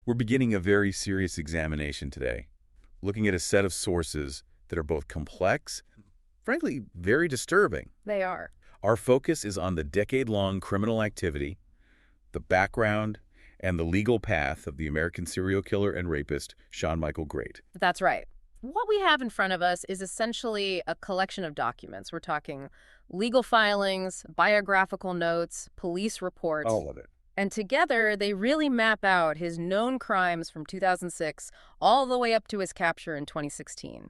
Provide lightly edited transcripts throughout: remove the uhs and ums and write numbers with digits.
We're beginning a very serious examination today, looking at a set of sources that are both complex and, frankly, very disturbing. They are. Our focus is on the decade-long criminal activity, the background, and the legal path of the American serial killer and rapist, Shawn Michael Grate. That's right. What we have in front of us is essentially a collection of documents. We're talking legal filings, biographical notes, police reports. All of it. And together, they really map out his known crimes from 2006 all the way up to his capture in 2016.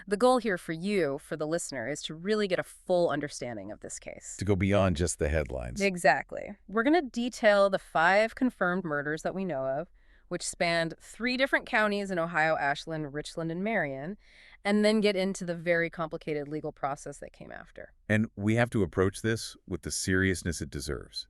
The goal here for you, for the listener, is to really get a full understanding of this case. To go beyond just the headlines. Exactly. We're going to detail the 5 confirmed murders that we know of, which spanned 3 different counties in Ohio: Ashland, Richland, and Marion, and then get into the very complicated legal process that came after. And we have to approach this with the seriousness it deserves.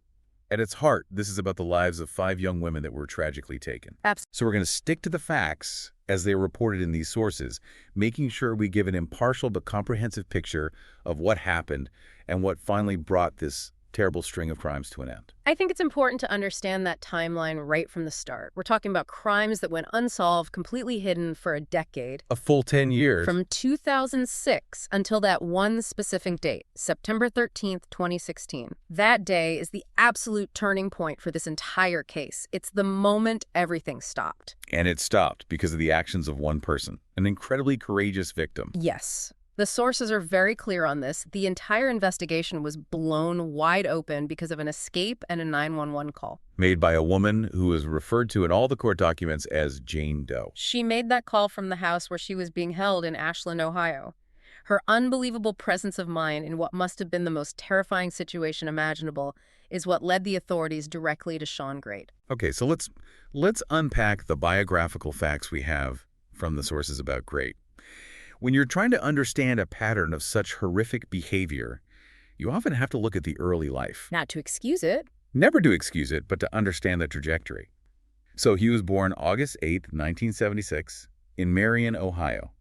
At its heart, this is about the lives of 5 young women that were tragically taken. Absolutely. So we're going to stick to the facts as they are reported in these sources, making sure we give an impartial but comprehensive picture of what happened and what finally brought this terrible string of crimes to an end. I think it's important to understand that timeline right from the start. We're talking about crimes that went unsolved, completely hidden for a decade. A full 10 years. From 2006 until that one specific date, September 13th, 2016. That day is the absolute turning point for this entire case. It's the moment everything stopped. And it stopped because of the actions of one person, an incredibly courageous victim. Yes. The sources are very clear on this. The entire investigation was blown wide open because of an escape and a 911 call. Made by a woman who is referred to in all the court documents as Jane Doe. She made that call from the house where she was being held in Ashland, Ohio. Her unbelievable presence of mind in what must have been the most terrifying situation imaginable is what led the authorities directly to Shawn Grate. Okay, so let's unpack the biographical facts we have from the sources about Grate. When you're trying to understand a pattern of such horrific behavior, you often have to look at the early life. Not to excuse it. Never to excuse it, but to understand the trajectory. So he was born August 8, 1976, in Marion, Ohio.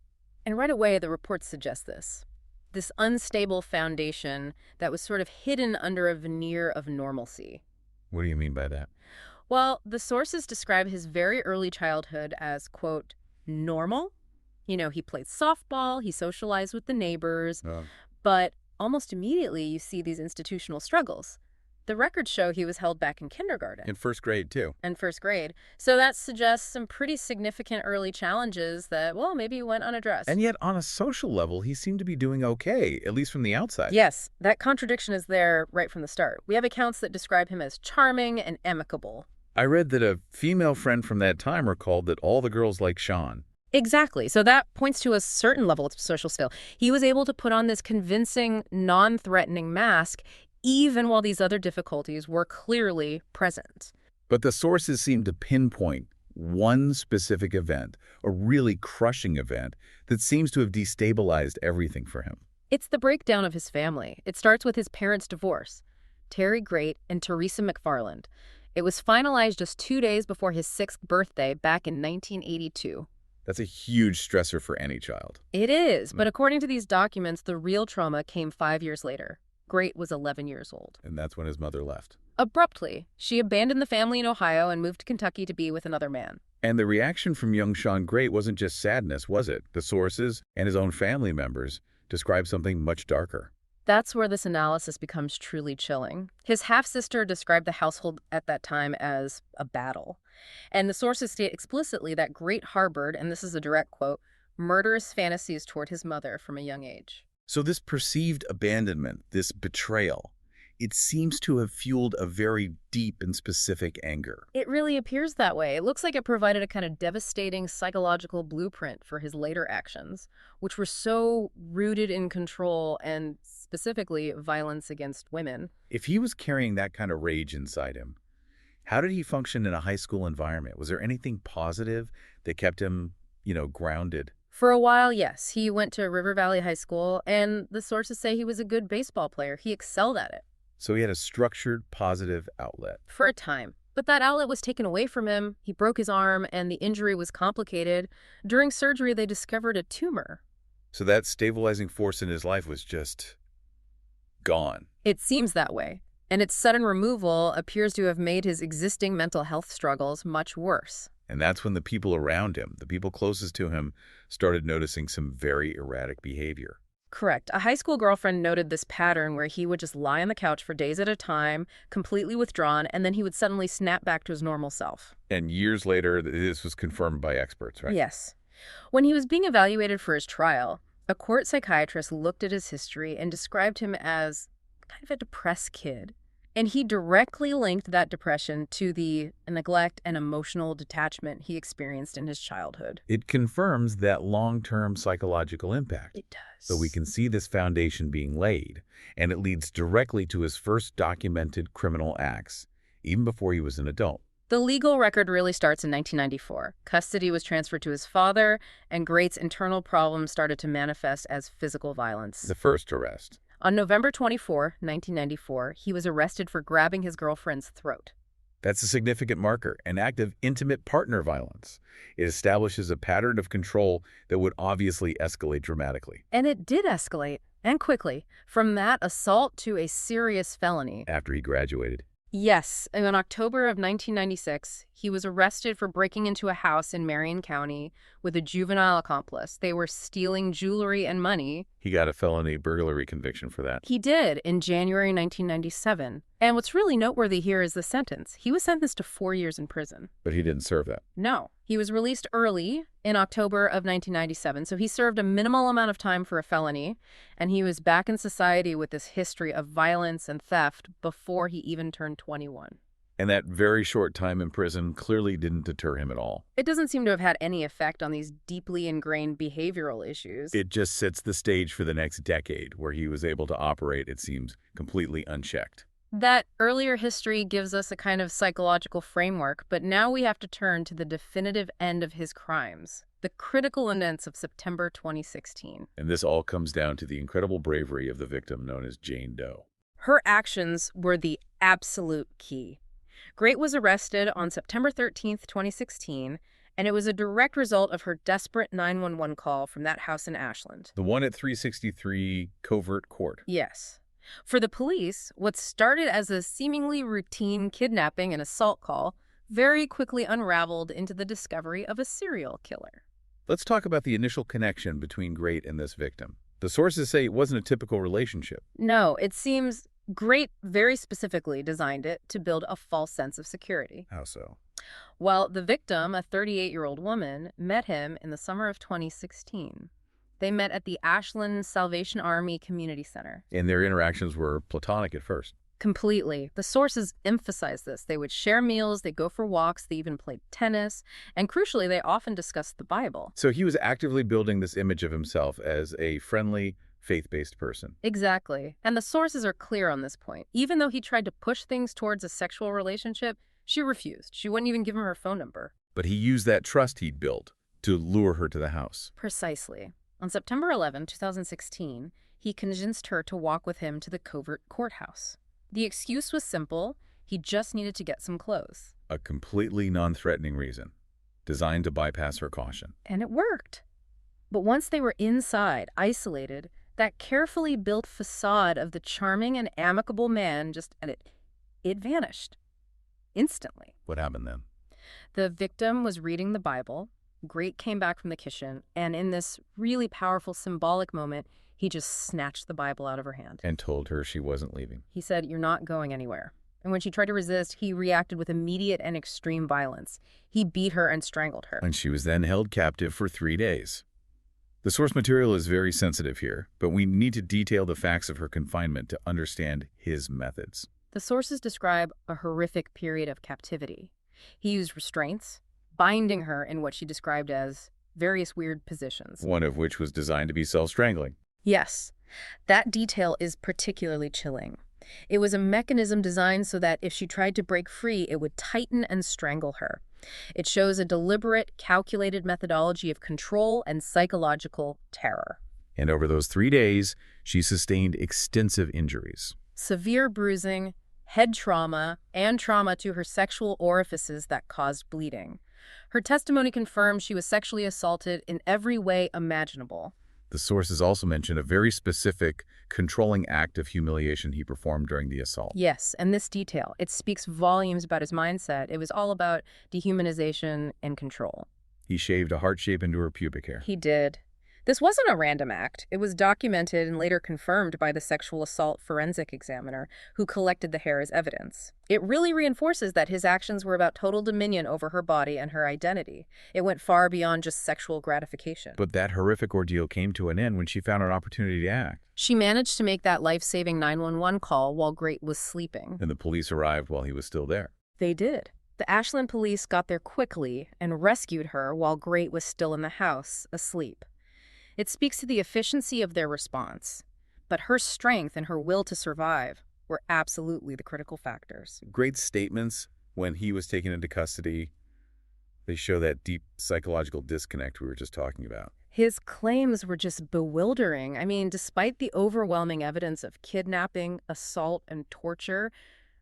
And right away, the reports suggest this. This unstable foundation that was sort of hidden under a veneer of normalcy. What do you mean by that? Well, the sources describe his very early childhood as, quote, normal. You know, he played softball, he socialized with the neighbors, but almost immediately you see these institutional struggles. The records show he was held back in kindergarten. In first grade, too. And first grade. So that suggests some pretty significant early challenges that, well, maybe went unaddressed. And yet, on a social level, he seemed to be doing okay, at least from the outside. Yes, that contradiction is there right from the start. We have accounts that describe him as charming and amicable. I read that a female friend from that time recalled that all the girls liked Shawn. Exactly. So that points to a certain level of social skill. He was able to put on this convincing, non-threatening mask even while these other difficulties were clearly present. But the sources seem to pinpoint one specific event, a really crushing event, that seems to have destabilized everything for him. It's the breakdown of his family. It starts with his parents' divorce, Terry Grate and Teresa McFarland. It was finalized just 2 days before his 6th birthday back in 1982. That's a huge stressor for any child. It is, but according to these documents, the real trauma came 5 years later. Grate was 11 years old. And that's when his mother left. Abruptly, she abandoned the family in Ohio and moved to Kentucky to be with another man. And the reaction from young Shawn Grate wasn't just sadness, was it? The sources and his own family members described something much darker. That's where this analysis becomes truly chilling. His half-sister described the household at that time as a battle. And the sources state explicitly that Grate harbored, and this is a direct quote, murderous fantasies toward his mother from a young age. So this perceived abandonment, this betrayal, it seems to have fueled a very deep and specific anger. It really appears that way. It looks like it provided a kind of devastating psychological blueprint for his later actions, which were so rooted in control and specifically violence against women. If he was carrying that kind of rage inside him, how did he function in a high school environment? Was there anything positive that kept him, grounded? For a while, yes. He went to River Valley High School, and the sources say he was a good baseball player. He excelled at it. So he had a structured, positive outlet. For a time. But that outlet was taken away from him. He broke his arm, and the injury was complicated. During surgery, they discovered a tumor. So that stabilizing force in his life was just gone. It seems that way. And its sudden removal appears to have made his existing mental health struggles much worse. And that's when the people around him, the people closest to him, started noticing some very erratic behavior. Correct. A high school girlfriend noted this pattern where he would just lie on the couch for days at a time, completely withdrawn, and then he would suddenly snap back to his normal self. And years later, this was confirmed by experts, right? Yes. When he was being evaluated for his trial, a court psychiatrist looked at his history and described him as kind of a depressed kid. And he directly linked that depression to the neglect and emotional detachment he experienced in his childhood. It confirms that long-term psychological impact. It does. So we can see this foundation being laid, and it leads directly to his first documented criminal acts, even before he was an adult. The legal record really starts in 1994. Custody was transferred to his father, and Grate's internal problems started to manifest as physical violence. The first arrest. On November 24, 1994, he was arrested for grabbing his girlfriend's throat. That's a significant marker, an act of intimate partner violence. It establishes a pattern of control that would obviously escalate dramatically. And it did escalate, and quickly, from that assault to a serious felony. After he graduated. Yes, in October of 1996, he was arrested for breaking into a house in Marion County with a juvenile accomplice. They were stealing jewelry and money. He got a felony burglary conviction for that. He did in January 1997. And what's really noteworthy here is the sentence. He was sentenced to 4 years in prison. But he didn't serve that. No. He was released early in October of 1997, so he served a minimal amount of time for a felony, and he was back in society with this history of violence and theft before he even turned 21. And that very short time in prison clearly didn't deter him at all. It doesn't seem to have had any effect on these deeply ingrained behavioral issues. It just sets the stage for the next decade, where he was able to operate, it seems, completely unchecked. That earlier history gives us a kind of psychological framework, but now we have to turn to the definitive end of his crimes, the critical events of September 2016. And this all comes down to the incredible bravery of the victim known as Jane Doe. Her actions were the absolute key. Grate was arrested on September 13th, 2016, and it was a direct result of her desperate 911 call from that house in Ashland. The one at 363 Covert Court. Yes. For the police, what started as a seemingly routine kidnapping and assault call very quickly unraveled into the discovery of a serial killer. Let's talk about the initial connection between Grate and this victim. The sources say it wasn't a typical relationship. No, it seems Grate very specifically designed it to build a false sense of security. How so? Well, the victim, a 38-year-old woman, met him in the summer of 2016. They met at the Ashland Salvation Army Community Center. And their interactions were platonic at first. Completely. The sources emphasize this. They would share meals, they'd go for walks, they even played tennis, and crucially, they often discussed the Bible. So he was actively building this image of himself as a friendly, faith-based person. Exactly. And the sources are clear on this point. Even though he tried to push things towards a sexual relationship, she refused. She wouldn't even give him her phone number. But he used that trust he'd built to lure her to the house. Precisely. On September 11, 2016, he convinced her to walk with him to the Covert courthouse. The excuse was simple. He just needed to get some clothes. A completely non-threatening reason, designed to bypass her caution. And it worked. But once they were inside, isolated, that carefully built facade of the charming and amicable man it vanished. Instantly. What happened then? The victim was reading the Bible. Grate came back from the kitchen, and in this really powerful symbolic moment, he just snatched the Bible out of her hand. And told her she wasn't leaving. He said, "You're not going anywhere." And when she tried to resist, he reacted with immediate and extreme violence. He beat her and strangled her. And she was then held captive for 3 days. The source material is very sensitive here, but we need to detail the facts of her confinement to understand his methods. The sources describe a horrific period of captivity. He used restraints, binding her in what she described as various weird positions. One of which was designed to be self-strangling. Yes, that detail is particularly chilling. It was a mechanism designed so that if she tried to break free, it would tighten and strangle her. It shows a deliberate, calculated methodology of control and psychological terror. And over those 3 days, she sustained extensive injuries. Severe bruising, head trauma, and trauma to her sexual orifices that caused bleeding. Her testimony confirmed she was sexually assaulted in every way imaginable. The sources also mention a very specific, controlling act of humiliation he performed during the assault. Yes, and this detail, it speaks volumes about his mindset. It was all about dehumanization and control. He shaved a heart shape into her pubic hair. He did. This wasn't a random act. It was documented and later confirmed by the sexual assault forensic examiner who collected the hair as evidence. It really reinforces that his actions were about total dominion over her body and her identity. It went far beyond just sexual gratification. But that horrific ordeal came to an end when she found an opportunity to act. She managed to make that life-saving 911 call while Grate was sleeping. And the police arrived while he was still there. They did. The Ashland police got there quickly and rescued her while Grate was still in the house, asleep. It speaks to the efficiency of their response. But her strength and her will to survive were absolutely the critical factors. Grate's statements when he was taken into custody, they show that deep psychological disconnect we were just talking about. His claims were just bewildering. I mean, despite the overwhelming evidence of kidnapping, assault, and torture,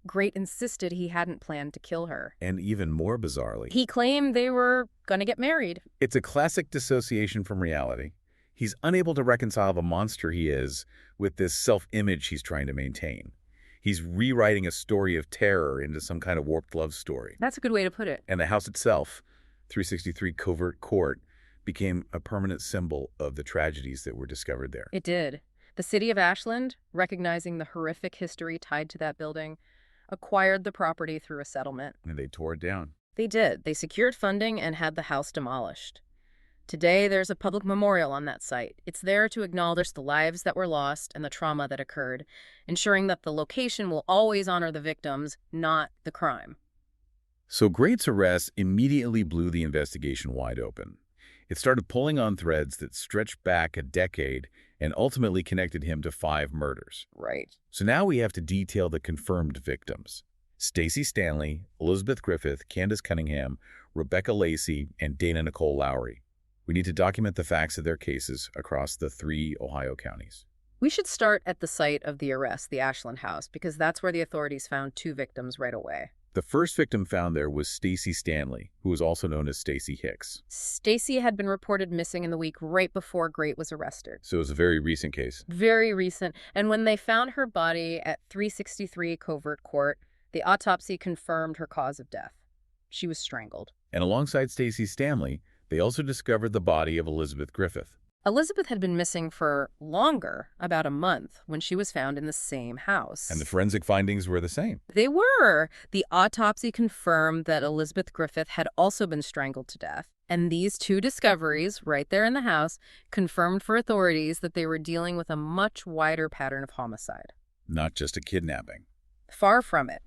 Grate insisted he hadn't planned to kill her. And even more bizarrely, He claimed they were going to get married. it's a classic dissociation from reality. He's unable to reconcile the monster he is with this self-image he's trying to maintain. He's rewriting a story of terror into some kind of warped love story. That's a good way to put it. And the house itself, 363 Covert Court, became a permanent symbol of the tragedies that were discovered there. It did. The city of Ashland, recognizing the horrific history tied to that building, acquired the property through a settlement. And they tore it down. They did. They secured funding and had the house demolished. Today, there's a public memorial on that site. It's there to acknowledge the lives that were lost and the trauma that occurred, ensuring that the location will always honor the victims, not the crime. So Grate's arrest immediately blew the investigation wide open. It started pulling on threads that stretched back a decade and ultimately connected him to 5 murders. Right. So now we have to detail the confirmed victims: Stacey Stanley, Elizabeth Griffith, Candace Cunningham, Rebecca Lacey, and Dana Nicole Lowry. We need to document the facts of their cases across the 3 Ohio counties. We should start at the site of the arrest, the Ashland house, because that's where the authorities found 2 victims right away. The first victim found there was Stacey Stanley, who was also known as Stacey Hicks. Stacey had been reported missing in the week right before Grate was arrested. So it was a very recent case. Very recent. And when they found her body at 363 Covert Court, the autopsy confirmed her cause of death. She was strangled. And alongside Stacey Stanley, they also discovered the body of Elizabeth Griffith. Elizabeth had been missing for longer, about a month, when she was found in the same house. And the forensic findings were the same. They were. The autopsy confirmed that Elizabeth Griffith had also been strangled to death. And these 2 discoveries, right there in the house, confirmed for authorities that they were dealing with a much wider pattern of homicide. Not just a kidnapping. Far from it.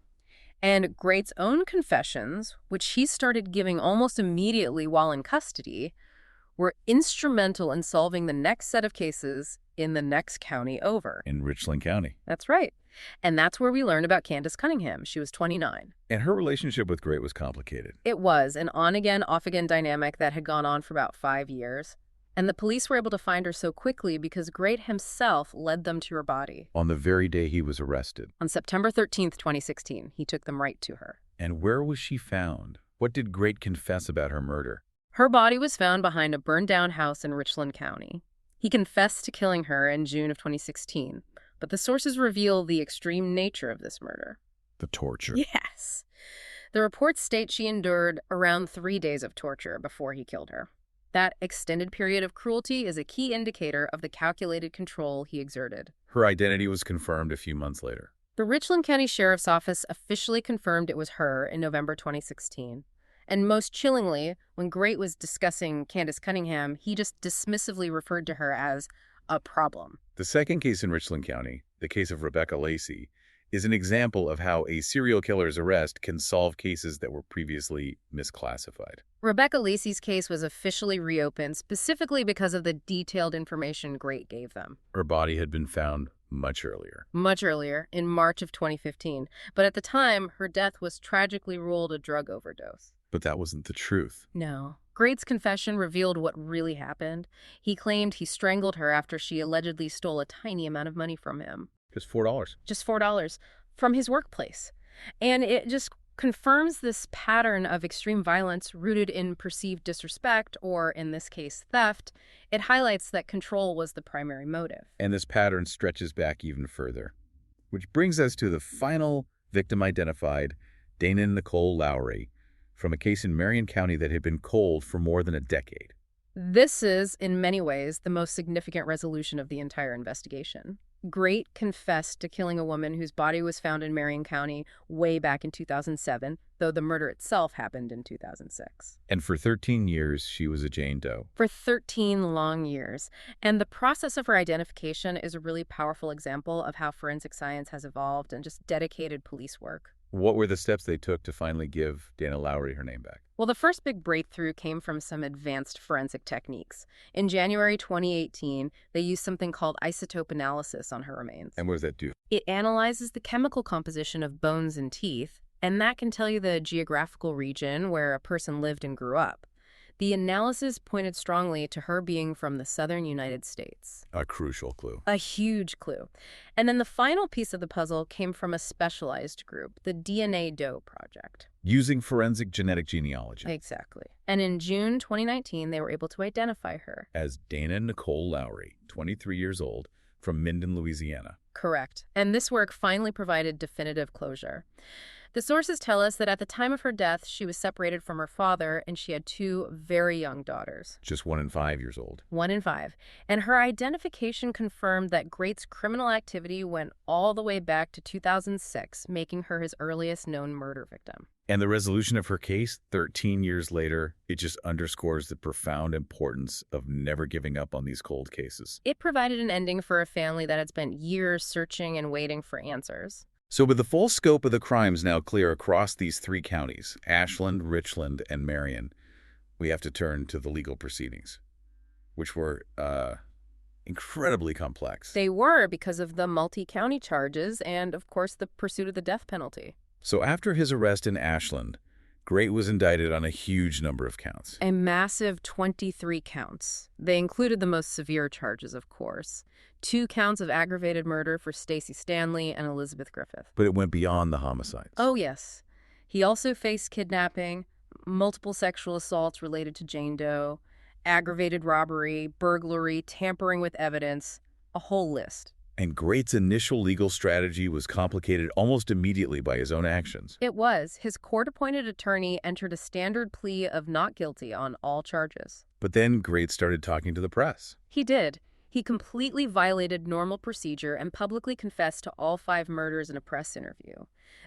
And Grate's own confessions, which he started giving almost immediately while in custody, were instrumental in solving the next set of cases in the next county over. In Richland County. That's right. And that's where we learned about Candace Cunningham. She was 29. And her relationship with Grate was complicated. It was an on-again, off-again dynamic that had gone on for about 5 years. And the police were able to find her so quickly because Grate himself led them to her body. On the very day he was arrested. On September 13th, 2016, he took them right to her. And where was she found? What did Grate confess about her murder? Her body was found behind a burned-down house in Richland County. He confessed to killing her in June of 2016, but the sources reveal the extreme nature of this murder. The torture. Yes. The reports state she endured around 3 days of torture before he killed her. That extended period of cruelty is a key indicator of the calculated control he exerted. Her identity was confirmed a few months later. The Richland County Sheriff's Office officially confirmed it was her in November 2016. And most chillingly, when Grate was discussing Candace Cunningham, he just dismissively referred to her as a problem. The second case in Richland County, the case of Rebecca Lacey, is an example of how a serial killer's arrest can solve cases that were previously misclassified. Rebecca Lacey's case was officially reopened specifically because of the detailed information Grate gave them. Her body had been found much earlier. Much earlier, in March of 2015. But at the time, her death was tragically ruled a drug overdose. But that wasn't the truth. No. Grate's confession revealed what really happened. He claimed he strangled her after she allegedly stole a tiny amount of money from him. Just $4. Just $4 from his workplace. And it just confirms this pattern of extreme violence rooted in perceived disrespect, or in this case, theft. It highlights that control was the primary motive. And this pattern stretches back even further. Which brings us to the final victim identified, Dana Nicole Lowry, from a case in Marion County that had been cold for more than a decade. This is, in many ways, the most significant resolution of the entire investigation. Grate confessed to killing a woman whose body was found in Marion County way back in 2007, though the murder itself happened in 2006. And for 13 years, she was a Jane Doe. For 13 long years. And the process of her identification is a really powerful example of how forensic science has evolved and just dedicated police work. What were the steps they took to finally give Dana Lowry her name back? Well, the first big breakthrough came from some advanced forensic techniques. In January 2018, they used something called isotope analysis on her remains. And what does that do? It analyzes the chemical composition of bones and teeth, and that can tell you the geographical region where a person lived and grew up. The analysis pointed strongly to her being from the southern United States. A crucial clue. A huge clue. And then the final piece of the puzzle came from a specialized group, the DNA Doe Project. Using forensic genetic genealogy. Exactly. And in June 2019, they were able to identify her. As Dana Nicole Lowry, 23 years old, from Minden, Louisiana. Correct. And this work finally provided definitive closure. The sources tell us that at the time of her death, she was separated from her father, and she had 2 very young daughters. Just 1 and 5 years old. 1 and 5. And her identification confirmed that Grate's criminal activity went all the way back to 2006, making her his earliest known murder victim. And the resolution of her case, 13 years later, it just underscores the profound importance of never giving up on these cold cases. It provided an ending for a family that had spent years searching and waiting for answers. So with the full scope of the crimes now clear across these 3 counties, Ashland, Richland, and Marion, we have to turn to the legal proceedings, which were incredibly complex. They were because of the multi-county charges and, of course, the pursuit of the death penalty. So after his arrest in Ashland, Grate was indicted on a huge number of counts. A massive 23 counts. They included the most severe charges, of course. 2 counts of aggravated murder for Stacey Stanley and Elizabeth Griffith. But it went beyond the homicides. Oh, yes. He also faced kidnapping, multiple sexual assaults related to Jane Doe, aggravated robbery, burglary, tampering with evidence, a whole list. And Grate's initial legal strategy was complicated almost immediately by his own actions. It was. His court-appointed attorney entered a standard plea of not guilty on all charges. But then Grate started talking to the press. He did. He completely violated normal procedure and publicly confessed to all 5 murders in a press interview.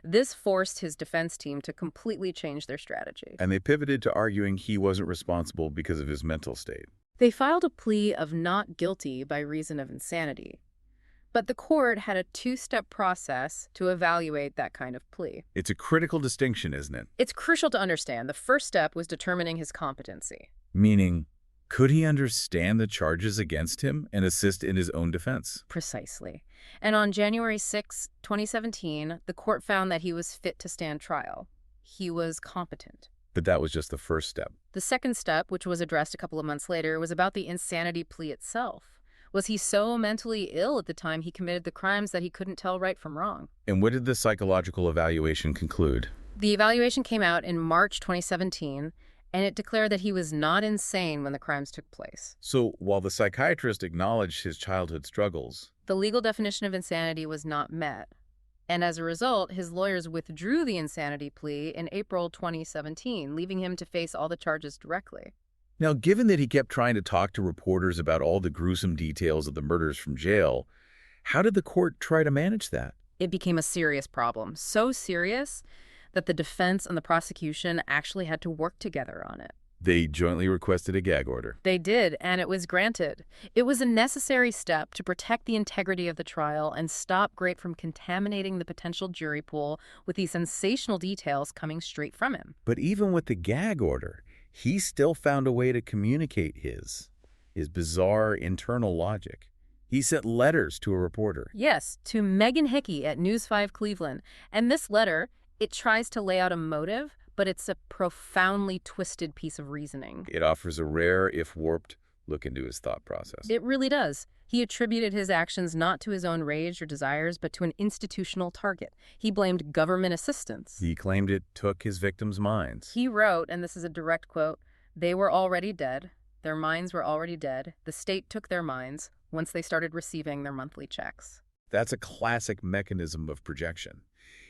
This forced his defense team to completely change their strategy. And they pivoted to arguing he wasn't responsible because of his mental state. They filed a plea of not guilty by reason of insanity. But the court had a 2-step process to evaluate that kind of plea. It's a critical distinction, isn't it? It's crucial to understand. The first step was determining his competency. Meaning, could he understand the charges against him and assist in his own defense? Precisely. And on January 6, 2017, the court found that he was fit to stand trial. He was competent. But that was just the first step. The second step, which was addressed a couple of months later, was about the insanity plea itself. Was he so mentally ill at the time he committed the crimes that he couldn't tell right from wrong? And what did the psychological evaluation conclude? The evaluation came out in March 2017, and it declared that he was not insane when the crimes took place. So while the psychiatrist acknowledged his childhood struggles, the legal definition of insanity was not met. And as a result, his lawyers withdrew the insanity plea in April 2017, leaving him to face all the charges directly. Now, given that he kept trying to talk to reporters about all the gruesome details of the murders from jail, how did the court try to manage that? It became a serious problem, so serious that the defense and the prosecution actually had to work together on it. They jointly requested a gag order. They did, and it was granted. It was a necessary step to protect the integrity of the trial and stop Grate from contaminating the potential jury pool with these sensational details coming straight from him. But even with the gag order, he still found a way to communicate his bizarre internal logic. He sent letters to a reporter. Yes, to Megan Hickey at News 5 Cleveland. And this letter, it tries to lay out a motive, but it's a profoundly twisted piece of reasoning. It offers a rare, if warped, look into his thought process. It really does. He attributed his actions not to his own rage or desires, but to an institutional target. He blamed government assistance. He claimed it took his victims' minds. He wrote, and this is a direct quote, "They were already dead. Their minds were already dead. The state took their minds once they started receiving their monthly checks." That's a classic mechanism of projection.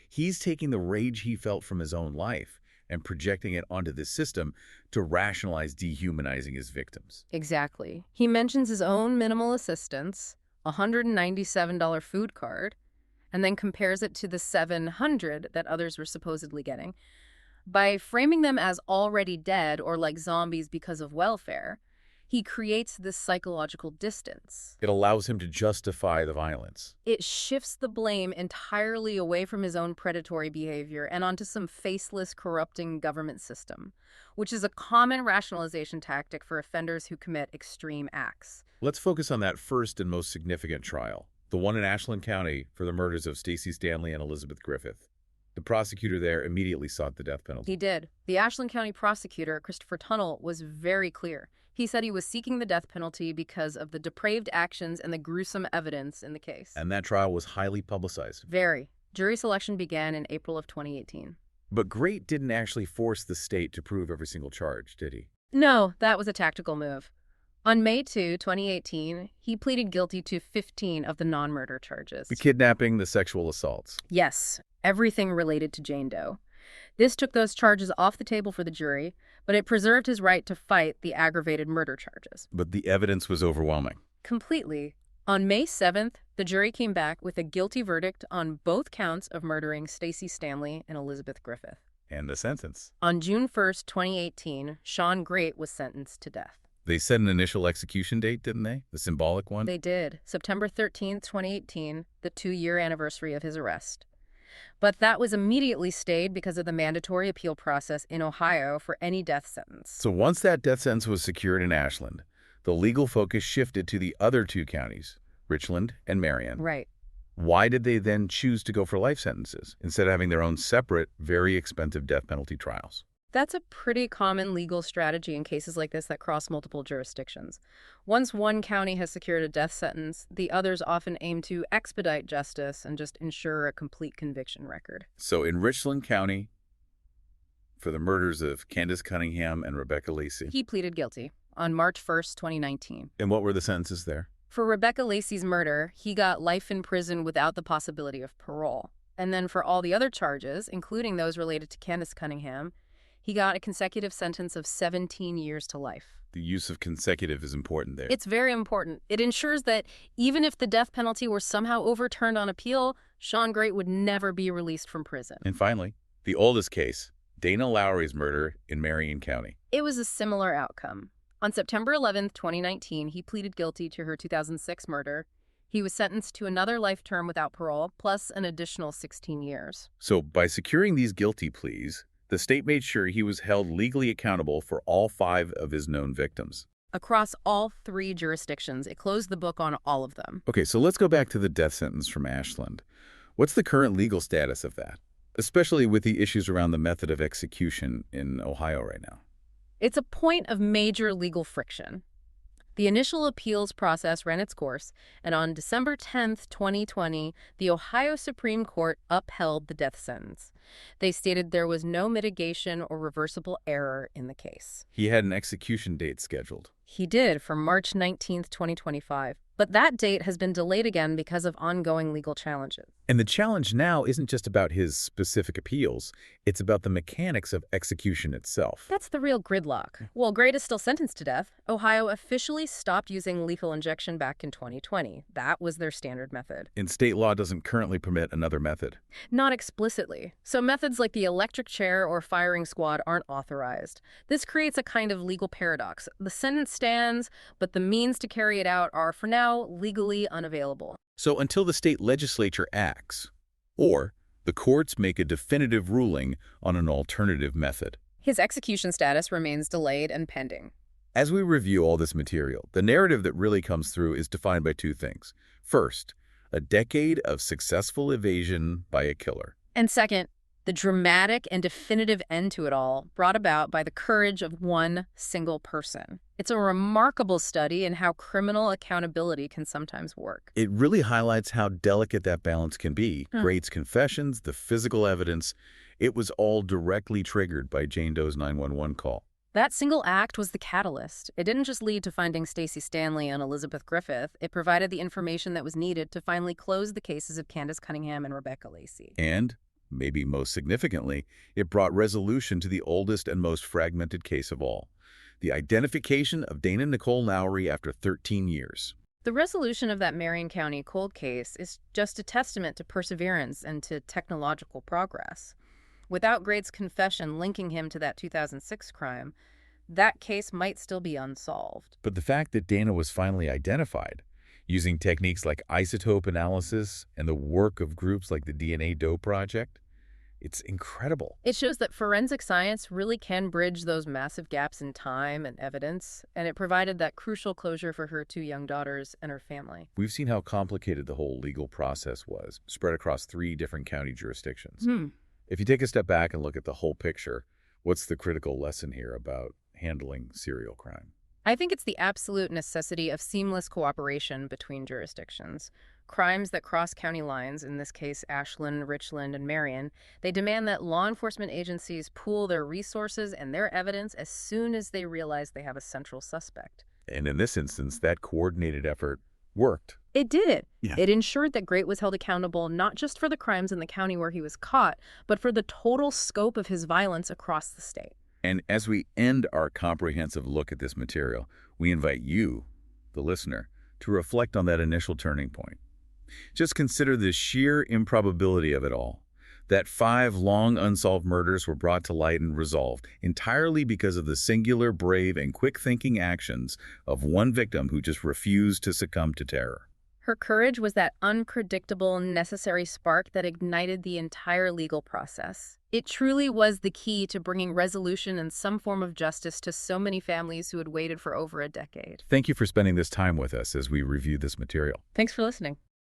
He's taking the rage he felt from his own life and projecting it onto this system to rationalize dehumanizing his victims. Exactly. He mentions his own minimal assistance, a $197 food card, and then compares it to the $700 that others were supposedly getting. By framing them as already dead or like zombies because of welfare, he creates this psychological distance. It allows him to justify the violence. It shifts the blame entirely away from his own predatory behavior and onto some faceless, corrupting government system, which is a common rationalization tactic for offenders who commit extreme acts. Let's focus on that first and most significant trial, the one in Ashland County for the murders of Stacey Stanley and Elizabeth Griffith. The prosecutor there immediately sought the death penalty. He did. The Ashland County prosecutor, Christopher Tunnell, was very clear. He said he was seeking the death penalty because of the depraved actions and the gruesome evidence in the case. And that trial was highly publicized. Very. Jury selection began in April of 2018. But Grate didn't actually force the state to prove every single charge, did he? No, that was a tactical move. On May 2, 2018, he pleaded guilty to 15 of the non-murder charges. The kidnapping, the sexual assaults. Yes, everything related to Jane Doe. This took those charges off the table for the jury, but it preserved his right to fight the aggravated murder charges. But the evidence was overwhelming. Completely. On May 7th, the jury came back with a guilty verdict on both counts of murdering Stacey Stanley and Elizabeth Griffith. And the sentence. On June 1st, 2018, Shawn Grate was sentenced to death. They set an initial execution date, didn't they? The symbolic one? They did. September 13th, 2018, the 2-year anniversary of his arrest. But that was immediately stayed because of the mandatory appeal process in Ohio for any death sentence. So once that death sentence was secured in Ashland, the legal focus shifted to the other two counties, Richland and Marion. Right. Why did they then choose to go for life sentences instead of having their own separate, very expensive death penalty trials? That's a pretty common legal strategy in cases like this that cross multiple jurisdictions. Once one county has secured a death sentence, the others often aim to expedite justice and just ensure a complete conviction record. So in Richland County, for the murders of Candace Cunningham and Rebecca Lacey. He pleaded guilty on March 1st, 2019. And what were the sentences there? For Rebecca Lacey's murder, he got life in prison without the possibility of parole. And then for all the other charges, including those related to Candace Cunningham, he got a consecutive sentence of 17 years to life. The use of consecutive is important there. It's very important. It ensures that even if the death penalty were somehow overturned on appeal, Shawn Grate would never be released from prison. And finally, the oldest case, Dana Lowry's murder in Marion County. It was a similar outcome. On September 11th, 2019, he pleaded guilty to her 2006 murder. He was sentenced to another life term without parole, plus an additional 16 years. So by securing these guilty pleas, the state made sure he was held legally accountable for all 5 of his known victims. Across all 3 jurisdictions, it closed the book on all of them. Okay, so let's go back to the death sentence from Ashland. What's the current legal status of that, especially with the issues around the method of execution in Ohio right now? It's a point of major legal friction. The initial appeals process ran its course, and on December 10th, 2020, the Ohio Supreme Court upheld the death sentence. They stated there was no mitigation or reversible error in the case. He had an execution date scheduled. He did, for March 19th, 2025. But that date has been delayed again because of ongoing legal challenges. And the challenge now isn't just about his specific appeals. It's about the mechanics of execution itself. That's the real gridlock. While Grate is still sentenced to death, Ohio officially stopped using lethal injection back in 2020. That was their standard method. And state law doesn't currently permit another method. Not explicitly. So methods like the electric chair or firing squad aren't authorized. This creates a kind of legal paradox. The sentence stands, but the means to carry it out are, for now, legally unavailable. So until the state legislature acts, or the courts make a definitive ruling on an alternative method, his execution status remains delayed and pending. As we review all this material, the narrative that really comes through is defined by 2 things. First, a decade of successful evasion by a killer. And second, The dramatic and definitive end to it all brought about by the courage of one single person. It's a remarkable study in how criminal accountability can sometimes work. It really highlights how delicate that balance can be. Hmm. Grate's confessions, the physical evidence, it was all directly triggered by Jane Doe's 911 call. That single act was the catalyst. It didn't just lead to finding Stacey Stanley and Elizabeth Griffith. It provided the information that was needed to finally close the cases of Candace Cunningham and Rebecca Lacey. And, maybe most significantly, it brought resolution to the oldest and most fragmented case of all, the identification of Dana Nicole Lowry after 13 years. The resolution of that Marion County cold case is just a testament to perseverance and to technological progress. Without Grate's confession linking him to that 2006 crime, that case might still be unsolved. But the fact that Dana was finally identified, using techniques like isotope analysis and the work of groups like the DNA Doe Project, it's incredible. It shows that forensic science really can bridge those massive gaps in time and evidence, and it provided that crucial closure for her two young daughters and her family. We've seen how complicated the whole legal process was, spread across 3 different county jurisdictions. If you take a step back and look at the whole picture, what's the critical lesson here about handling serial crime? I think it's the absolute necessity of seamless cooperation between jurisdictions. Crimes that cross county lines, in this case Ashland, Richland, and Marion, they demand that law enforcement agencies pool their resources and their evidence as soon as they realize they have a central suspect. And in this instance, that coordinated effort worked. It did. Yeah. It ensured that Grate was held accountable not just for the crimes in the county where he was caught, but for the total scope of his violence across the state. And as we end our comprehensive look at this material, we invite you, the listener, to reflect on that initial turning point. Just consider the sheer improbability of it all. That 5 long unsolved murders were brought to light and resolved entirely because of the singular, brave, and quick-thinking actions of one victim who just refused to succumb to terror. Her courage was that unpredictable, necessary spark that ignited the entire legal process. It truly was the key to bringing resolution and some form of justice to so many families who had waited for over a decade. Thank you for spending this time with us as we review this material. Thanks for listening.